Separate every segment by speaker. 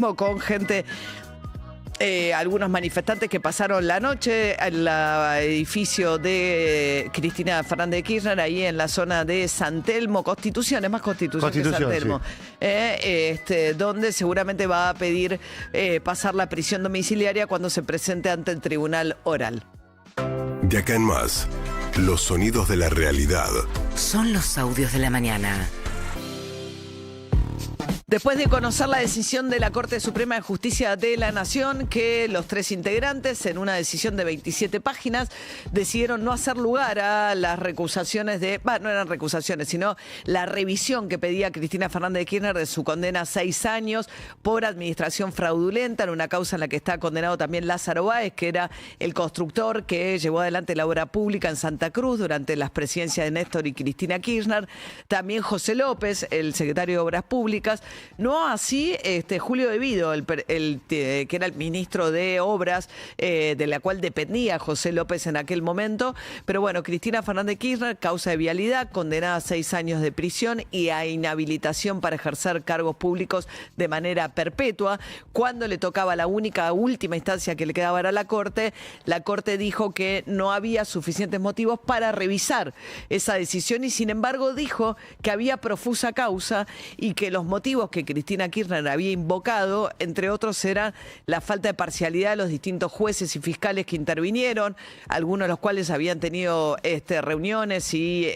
Speaker 1: con gente, algunos manifestantes que pasaron la noche al edificio de Cristina Fernández de Kirchner, ahí en la zona de San Telmo, Constitución, es más Constitución que San Telmo, sí. Donde seguramente va a pedir pasar la prisión domiciliaria cuando se presente ante el tribunal oral.
Speaker 2: De acá en más, los sonidos de la realidad.
Speaker 3: Son los audios de la mañana.
Speaker 1: Después de conocer la decisión de la Corte Suprema de Justicia de la Nación, que los 3 integrantes, en una decisión de 27 páginas, decidieron no hacer lugar a las recusaciones no eran recusaciones, sino la revisión que pedía Cristina Fernández de Kirchner de su condena a 6 años por administración fraudulenta, en una causa en la que está condenado también Lázaro Báez, que era el constructor que llevó adelante la obra pública en Santa Cruz durante las presidencias de Néstor y Cristina Kirchner. También José López, el secretario de Obras Públicas. No así Julio De Vido, que era el ministro de Obras, de la cual dependía José López en aquel momento. Pero bueno, Cristina Fernández de Kirchner, causa de vialidad, condenada a 6 años de prisión y a inhabilitación para ejercer cargos públicos de manera perpetua. Cuando le tocaba la última instancia que le quedaba era la Corte dijo que no había suficientes motivos para revisar esa decisión y sin embargo dijo que había profusa causa y que los motivos que Cristina Kirchner había invocado, entre otros, era la falta de parcialidad de los distintos jueces y fiscales que intervinieron, algunos de los cuales habían tenido reuniones y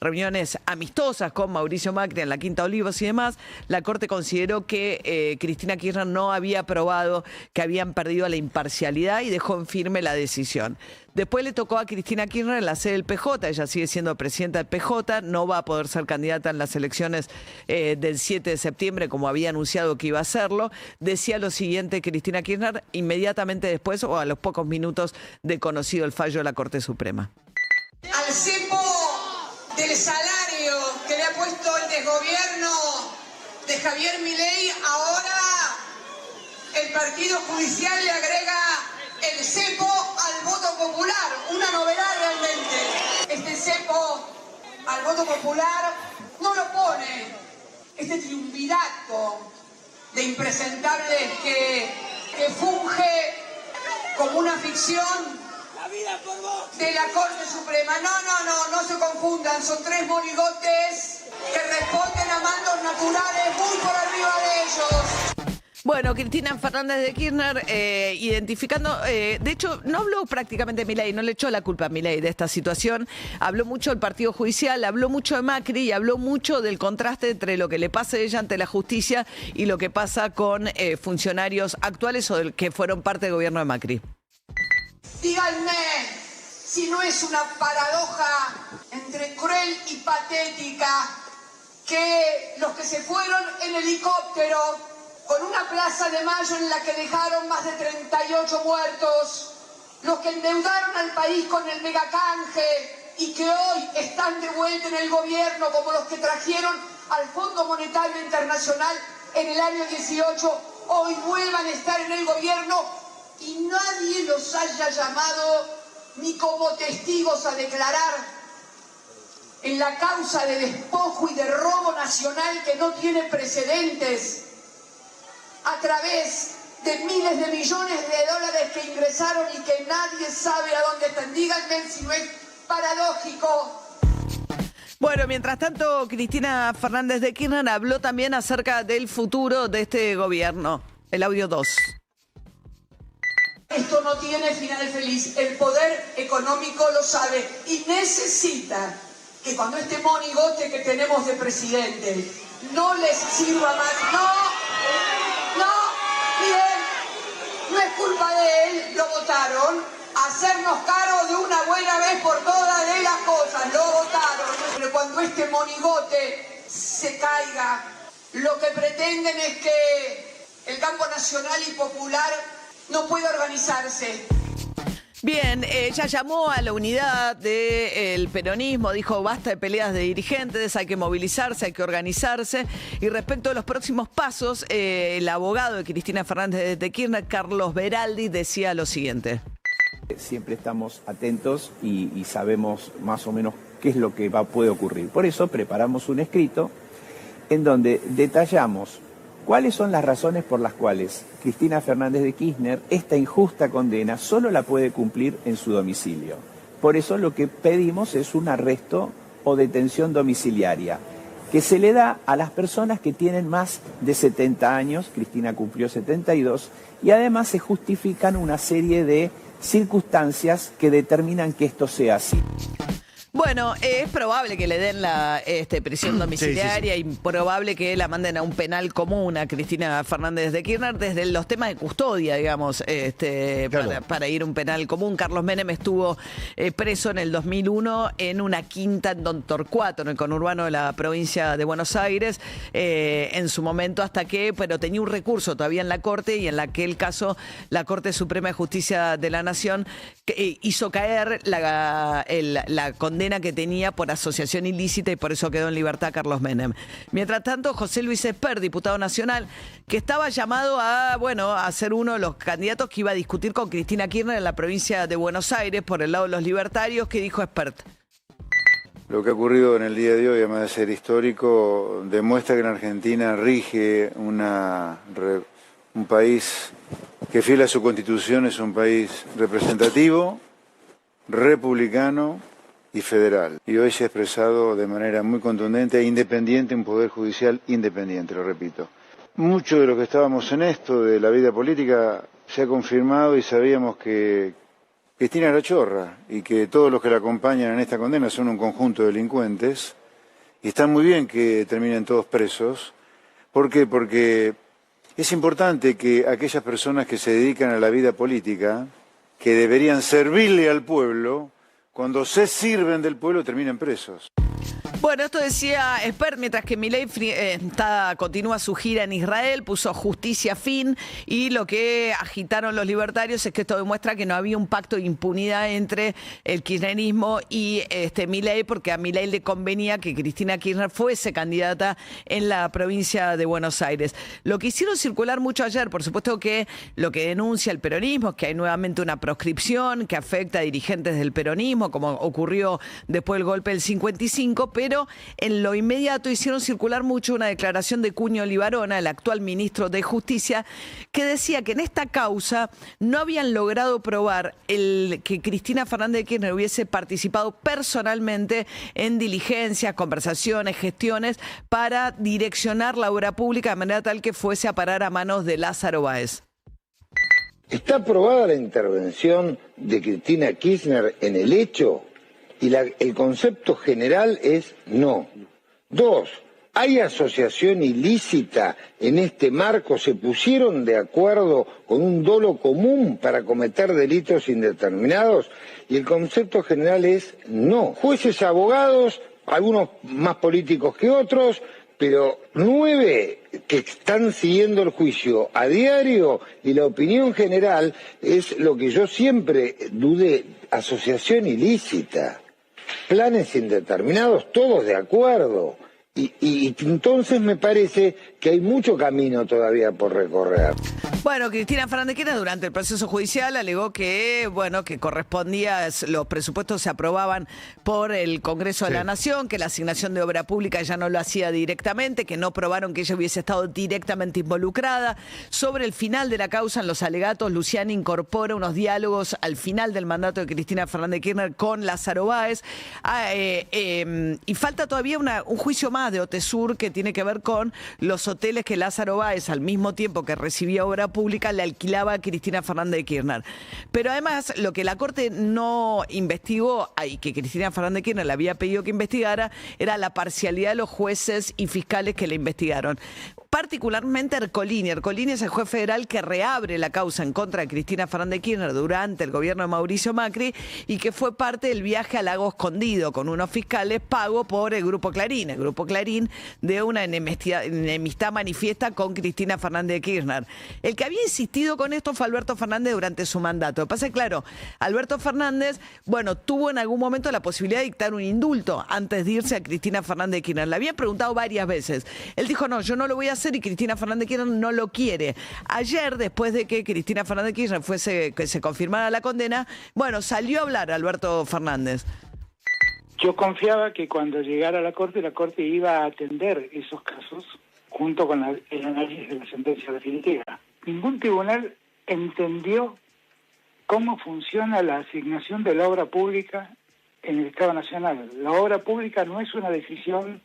Speaker 1: reuniones amistosas con Mauricio Macri en la Quinta Olivos y demás. La Corte consideró que Cristina Kirchner no había probado que habían perdido la imparcialidad y dejó en firme la decisión. Después le tocó a Cristina Kirchner en la sede del PJ, ella sigue siendo presidenta del PJ, no va a poder ser candidata en las elecciones del 7 de septiembre como había anunciado que iba a hacerlo. Decía lo siguiente Cristina Kirchner inmediatamente después o a los pocos minutos de conocido el fallo de la Corte Suprema.
Speaker 4: Al cepo del salario que le ha puesto el desgobierno de Javier Milei, ahora el Partido Judicial le agrega el cepo al voto popular, una novedad realmente. Este cepo al voto popular no lo pone este triunvirato de impresentables que funge como una ficción de la Corte Suprema. No se confundan, son 3 monigotes que responden a mandos naturales muy por arriba de ellos.
Speaker 1: Bueno, Cristina Fernández de Kirchner identificando, de hecho no habló prácticamente de Milei, no le echó la culpa a Milei de esta situación, habló mucho del Partido Judicial, habló mucho de Macri y habló mucho del contraste entre lo que le pasa a ella ante la justicia y lo que pasa con funcionarios actuales o que fueron parte del gobierno de Macri.
Speaker 4: Díganme si no es una paradoja entre cruel y patética que los que se fueron en helicóptero con una Plaza de Mayo en la que dejaron más de 38 muertos, los que endeudaron al país con el megacanje y que hoy están de vuelta en el gobierno, como los que trajeron al Fondo Monetario Internacional en el año 18, hoy vuelvan a estar en el gobierno y nadie los haya llamado ni como testigos a declarar en la causa de despojo y de robo nacional que no tiene precedentes, a través de miles de millones de dólares que ingresaron y que nadie sabe a dónde están. Díganme si no es paradójico.
Speaker 1: Bueno, mientras tanto, Cristina Fernández de Kirchner habló también acerca del futuro de este gobierno. El audio 2.
Speaker 4: Esto no tiene final feliz. El poder económico lo sabe y necesita que cuando este monigote que tenemos de presidente no les sirva más. No es culpa de él, lo votaron. Hacernos cargo de una buena vez por todas de las cosas, lo votaron. Pero cuando este monigote se caiga, lo que pretenden es que el campo nacional y popular no pueda organizarse.
Speaker 1: Bien, ella llamó a la unidad del peronismo, dijo basta de peleas de dirigentes, hay que movilizarse, hay que organizarse. Y respecto a los próximos pasos, el abogado de Cristina Fernández de Kirchner, Carlos Beraldi, decía lo siguiente.
Speaker 5: Siempre estamos atentos y sabemos más o menos qué es lo que puede ocurrir. Por eso preparamos un escrito en donde detallamos ¿Cuáles son las razones por las cuales Cristina Fernández de Kirchner esta injusta condena solo la puede cumplir en su domicilio? Por eso lo que pedimos es un arresto o detención domiciliaria, que se le da a las personas que tienen más de 70 años, Cristina cumplió 72, y además se justifican una serie de circunstancias que determinan que esto sea así.
Speaker 1: Bueno, es probable que le den la prisión domiciliaria y probable que la manden a un penal común a Cristina Fernández de Kirchner desde los temas de custodia, digamos, claro, para ir a un penal común. Carlos Menem estuvo preso en el 2001 en una quinta en Don Torcuato, en el conurbano de la provincia de Buenos Aires, en su momento pero tenía un recurso todavía en la Corte, y en aquel caso la Corte Suprema de Justicia de la Nación hizo caer la condena que tenía por asociación ilícita, y por eso quedó en libertad Carlos Menem. Mientras tanto, José Luis Espert, diputado nacional, que estaba llamado a ser uno de los candidatos que iba a discutir con Cristina Kirchner en la provincia de Buenos Aires por el lado de los libertarios. ¿Qué dijo Espert?
Speaker 6: Lo que ha ocurrido en el día de hoy, además de ser histórico, demuestra que en Argentina rige un país que, fiel a su constitución, es un país representativo, republicano y federal. Y hoy se ha expresado de manera muy contundente e independiente un poder judicial independiente, lo repito. Mucho de lo que estábamos en esto de la vida política se ha confirmado, y sabíamos que Cristina era chorra y que todos los que la acompañan en esta condena son un conjunto de delincuentes, y está muy bien que terminen todos presos. ¿Por qué? Porque es importante que aquellas personas que se dedican a la vida política, que deberían servirle al pueblo, cuando se sirven del pueblo terminan presos.
Speaker 1: Bueno, esto decía Espert, mientras que Milei continúa su gira en Israel, puso justicia fin, y lo que agitaron los libertarios es que esto demuestra que no había un pacto de impunidad entre el kirchnerismo y Milei, porque a Milei le convenía que Cristina Kirchner fuese candidata en la provincia de Buenos Aires. Lo que hicieron circular mucho ayer, por supuesto que lo que denuncia el peronismo es que hay nuevamente una proscripción que afecta a dirigentes del peronismo, como ocurrió después del golpe del 55, pero en lo inmediato hicieron circular mucho una declaración de Cuño Libarona, el actual ministro de Justicia, que decía que en esta causa no habían logrado probar que Cristina Fernández de Kirchner hubiese participado personalmente en diligencias, conversaciones, gestiones para direccionar la obra pública de manera tal que fuese a parar a manos de Lázaro Báez.
Speaker 7: ¿Está aprobada la intervención de Cristina Kirchner en el hecho? Y el concepto general es no. 2. ¿Hay asociación ilícita en este marco? ¿Se pusieron de acuerdo con un dolo común para cometer delitos indeterminados? Y el concepto general es no. Jueces, abogados, algunos más políticos que otros, pero 9 que están siguiendo el juicio a diario, y la opinión general es lo que yo siempre dudé: asociación ilícita. Planes indeterminados, todos de acuerdo. Y entonces me parece que hay mucho camino todavía por recorrer.
Speaker 1: Bueno, Cristina Fernández de Kirchner durante el proceso judicial alegó que correspondía, los presupuestos se aprobaban por el Congreso de la Nación, que la asignación de obra pública ya no lo hacía directamente, que no probaron que ella hubiese estado directamente involucrada. Sobre el final de la causa, en los alegatos, Luciani incorpora unos diálogos al final del mandato de Cristina Fernández de Kirchner con Lázaro Báez. Y falta todavía un juicio más de Otesur que tiene que ver con los hoteles que Lázaro Báez, al mismo tiempo que recibía obra pública, le alquilaba a Cristina Fernández de Kirchner. Pero además, lo que la Corte no investigó, y que Cristina Fernández de Kirchner le había pedido que investigara, era la parcialidad de los jueces y fiscales que le investigaron. Particularmente Ercolini. Ercolini es el juez federal que reabre la causa en contra de Cristina Fernández de Kirchner durante el gobierno de Mauricio Macri, y que fue parte del viaje al Lago Escondido con unos fiscales pago por el Grupo Clarín. El Grupo Clarín de una enemistad manifiesta con Cristina Fernández de Kirchner. El que había insistido con esto fue Alberto Fernández durante su mandato. Lo que pasa es, claro, Alberto Fernández, tuvo en algún momento la posibilidad de dictar un indulto antes de irse a Cristina Fernández de Kirchner. Le habían preguntado varias veces. Él dijo, no, yo no lo voy a hacer, y Cristina Fernández de Kirchner no lo quiere. Ayer, después de que Cristina Fernández de Kirchner que se confirmara la condena, salió a hablar Alberto Fernández.
Speaker 8: Yo confiaba que cuando llegara a la Corte iba a atender esos casos junto con el análisis de la sentencia definitiva. Ningún tribunal entendió cómo funciona la asignación de la obra pública en el Estado Nacional. La obra pública no es una decisión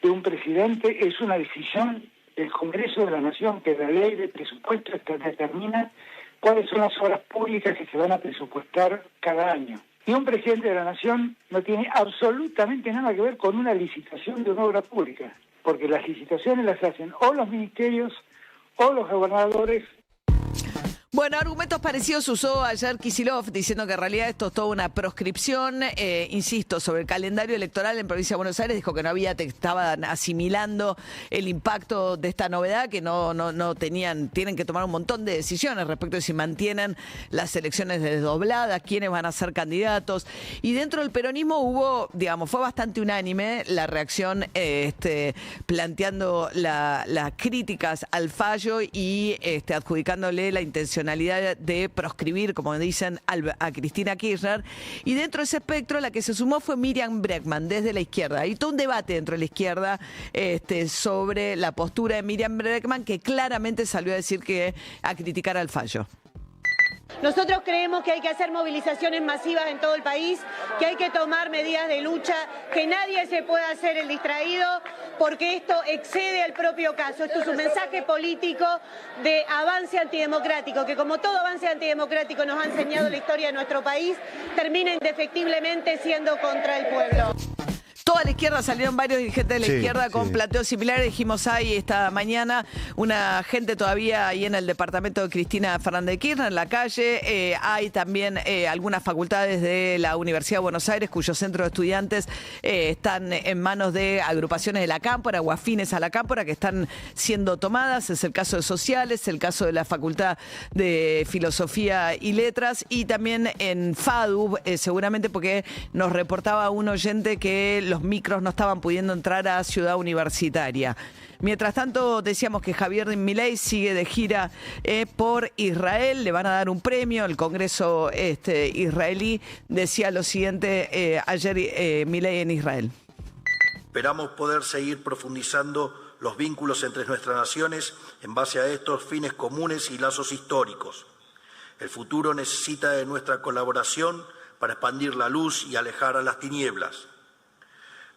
Speaker 8: de un presidente, es una decisión del Congreso de la Nación, que la ley de presupuesto determina cuáles son las obras públicas que se van a presupuestar cada año. Y un presidente de la Nación no tiene absolutamente nada que ver con una licitación de una obra pública, porque las licitaciones las hacen o los ministerios o los gobernadores.
Speaker 1: Bueno, argumentos parecidos usó ayer Kicillof, diciendo que en realidad esto es toda una proscripción. Insisto, sobre el calendario electoral en Provincia de Buenos Aires, dijo que no había, estaban asimilando el impacto de esta novedad, que no tienen que tomar un montón de decisiones respecto de si mantienen las elecciones desdobladas, quiénes van a ser candidatos. Y dentro del peronismo hubo, fue bastante unánime la reacción planteando las críticas al fallo y adjudicándole la intencionalidad de proscribir, como dicen, a Cristina Kirchner. Y dentro de ese espectro la que se sumó fue Miriam Bregman, desde la izquierda. Y todo un debate dentro de la izquierda sobre la postura de Miriam Bregman, que claramente salió a criticar al fallo.
Speaker 9: Nosotros creemos que hay que hacer movilizaciones masivas en todo el país, que hay que tomar medidas de lucha, que nadie se pueda hacer el distraído, porque esto excede al propio caso. Esto es un mensaje político de avance antidemocrático, que como todo avance antidemocrático nos ha enseñado la historia de nuestro país, termina indefectiblemente siendo contra el pueblo.
Speaker 1: Toda la izquierda, salieron varios dirigentes de la izquierda con planteos similares. Dijimos ahí esta mañana una gente todavía ahí en el departamento de Cristina Fernández de Kirchner, en la calle. Hay también algunas facultades de la Universidad de Buenos Aires cuyos centros de estudiantes están en manos de agrupaciones de la Cámpora o afines a la Cámpora que están siendo tomadas. Es el caso de Sociales, el caso de la Facultad de Filosofía y Letras y también en FADU, seguramente porque nos reportaba un oyente que los micros no estaban pudiendo entrar a Ciudad Universitaria. Mientras tanto, decíamos que Javier Milei sigue de gira por Israel. Le van a dar un premio. El Congreso israelí decía lo siguiente ayer Milei en Israel.
Speaker 10: Esperamos poder seguir profundizando los vínculos entre nuestras naciones en base a estos fines comunes y lazos históricos. El futuro necesita de nuestra colaboración para expandir la luz y alejar a las tinieblas.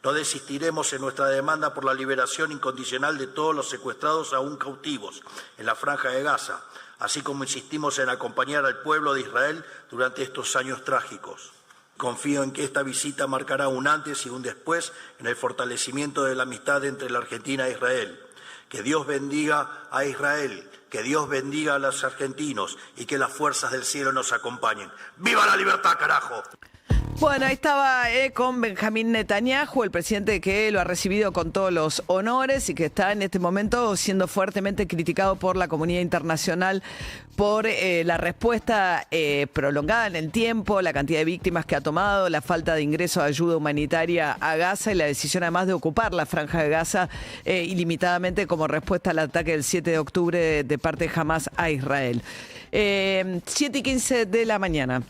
Speaker 10: No desistiremos en nuestra demanda por la liberación incondicional de todos los secuestrados aún cautivos en la Franja de Gaza, así como insistimos en acompañar al pueblo de Israel durante estos años trágicos. Confío en que esta visita marcará un antes y un después en el fortalecimiento de la amistad entre la Argentina e Israel. Que Dios bendiga a Israel, que Dios bendiga a los argentinos y que las fuerzas del cielo nos acompañen. ¡Viva la libertad, carajo!
Speaker 1: Bueno, ahí estaba con Benjamín Netanyahu, el presidente que lo ha recibido con todos los honores y que está en este momento siendo fuertemente criticado por la comunidad internacional por la respuesta prolongada en el tiempo, la cantidad de víctimas que ha tomado, la falta de ingreso de ayuda humanitaria a Gaza y la decisión además de ocupar la Franja de Gaza ilimitadamente como respuesta al ataque del 7 de octubre de parte de Hamás a Israel. 7:15 de la mañana.